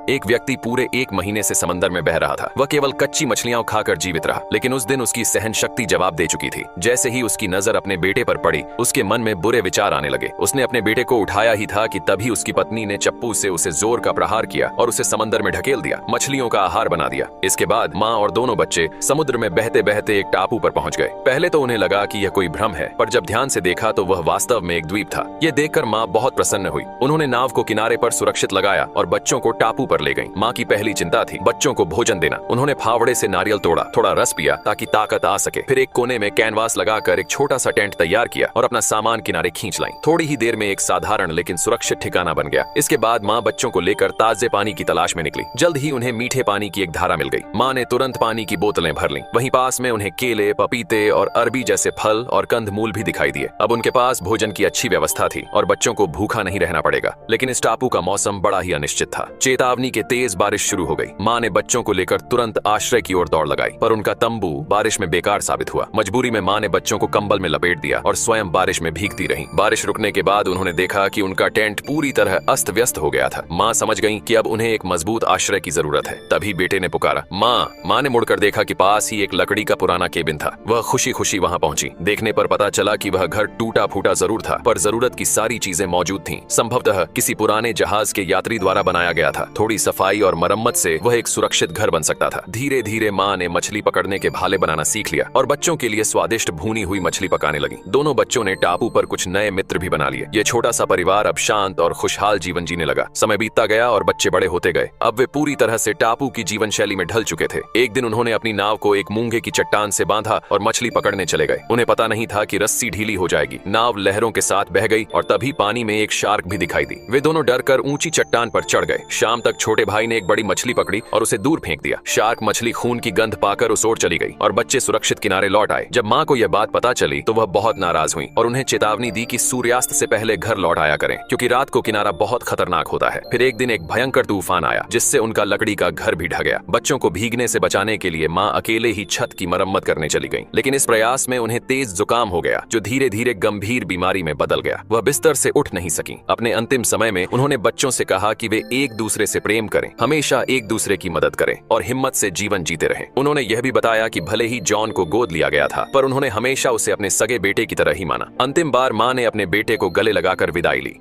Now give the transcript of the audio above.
एक व्यक्ति पूरे 1 महीने से समंदर में बह रहा था। वह केवल कच्ची मछलियां खाकर जीवित रहा, लेकिन उस दिन उसकी सहन शक्ति जवाब दे चुकी थी। जैसे ही उसकी नजर अपने बेटे पर पड़ी, उसके मन में बुरे विचार आने लगे। उसने अपने बेटे को उठाया ही था कि तभी उसकी पत्नी ने चप्पू से उसे जोर का प्रहार किया और उसे समंदर में ढकेल दिया, मछलियों का आहार बना दिया। इसके बाद माँ और दोनों बच्चे समुद्र में बहते बहते एक टापू पर पहुंच गए। पहले तो उन्हें लगा कि यह कोई भ्रम है, पर जब ध्यान से देखा तो वह वास्तव में एक द्वीप था। यह देखकर माँ बहुत प्रसन्न हुई। उन्होंने नाव को किनारे पर सुरक्षित लगाया और बच्चों को टापू पर ले गई। माँ की पहली चिंता थी बच्चों को भोजन देना। उन्होंने फावड़े से नारियल तोड़ा, थोड़ा रस पिया ताकि ताकत आ सके। फिर एक कोने में कैनवास लगाकर एक छोटा सा टेंट तैयार किया और अपना सामान किनारे खींच लाई। थोड़ी ही देर में एक साधारण लेकिन सुरक्षित ठिकाना बन गया। इसके बाद माँ बच्चों को लेकर ताजे पानी की तलाश में निकली। जल्द ही उन्हें मीठे पानी की एक धारा मिल गई। माँ ने तुरंत पानी की बोतलें भर लीं। वहीं पास में उन्हें केले, पपीते और अरबी जैसे फल और कंदमूल भी दिखाई दिए। अब उनके पास भोजन की अच्छी व्यवस्था थी और बच्चों को भूखा नहीं रहना पड़ेगा। लेकिन इस टापू का मौसम बड़ा ही अनिश्चित था। चेतावनी के तेज बारिश शुरू हो गई। माँ ने बच्चों को लेकर तुरंत आश्रय की ओर दौड़ लगाई, पर उनका तंबू बारिश में बेकार साबित हुआ। मजबूरी में माँ ने बच्चों को कंबल में लपेट दिया और स्वयं बारिश में भीगती रहीं। बारिश रुकने के बाद उन्होंने देखा कि उनका टेंट पूरी तरह अस्त व्यस्त हो गया था। माँ समझ गईं कि अब उन्हें एक मजबूत आश्रय की जरूरत है। तभी बेटे ने पुकारा, माँ। माँ ने मुड़कर देखा कि पास ही एक लकड़ी का पुराना केबिन था। वह खुशी खुशी वहाँ पहुंची। देखने पर पता चला कि वह घर टूटा फूटा जरूर था, पर जरूरत की सारी चीजें मौजूद थीं। संभवतः किसी पुराने जहाज के यात्री द्वारा बनाया गया था। थोड़ी सफाई और मरम्मत से वह एक सुरक्षित घर बन सकता था। धीरे धीरे माँ ने मछली पकड़ने के भाले बनाना सीख लिया और बच्चों के लिए स्वादिष्ट भुनी हुई मछली पकाने लगी। दोनों बच्चों ने टापू पर कुछ नए मित्र भी बना लिए। ये छोटा सा परिवार अब शांत और खुशहाल जीवन जीने लगा। समय बीतता गया और बच्चे बड़े होते गए। अब वे पूरी तरह से टापू की जीवन शैली में ढल चुके थे। एक दिन उन्होंने अपनी नाव को एक मूंगे की चट्टान से बांधा और मछली पकड़ने चले गए। उन्हें पता नहीं था कि रस्सी ढीली हो जाएगी। नाव लहरों के साथ बह गई और तभी पानी में एक शार्क भी दिखाई दी। वे दोनों डरकर ऊंची चट्टान पर चढ़ गए। शाम तक छोटे भाई ने एक बड़ी मछली पकड़ी और उसे दूर फेंक दिया। शार्क मछली खून की गंध पाकर उस ओर चली गई और बच्चे सुरक्षित किनारे लौट आए। जब माँ को यह बात पता चली तो वह बहुत नाराज हुई और उन्हें चेतावनी दी कि सूर्यास्त से पहले घर लौट आया करें, क्योंकि रात को किनारा बहुत खतरनाक होता है। फिर एक दिन एक भयंकर तूफान आया जिससे उनका लकड़ी का घर भी ढह गया। बच्चों को भीगने से बचाने के लिए माँ अकेले ही छत की मरम्मत करने चली गई। लेकिन इस प्रयास में उन्हें तेज जुकाम हो गया, जो धीरे धीरे गंभीर बीमारी में बदल गया। वह बिस्तर से उठ नहीं सकी। अपने अंतिम समय में उन्होंने बच्चों से कहा कि वे एक दूसरे से प्रेम करें, हमेशा एक दूसरे की मदद करें और हिम्मत से जीवन जीते रहें। उन्होंने यह भी बताया कि भले ही जॉन को गोद लिया गया था, पर उन्होंने हमेशा उसे अपने सगे बेटे की तरह ही माना। अंतिम बार माँ ने अपने बेटे को गले लगाकर विदाई ली।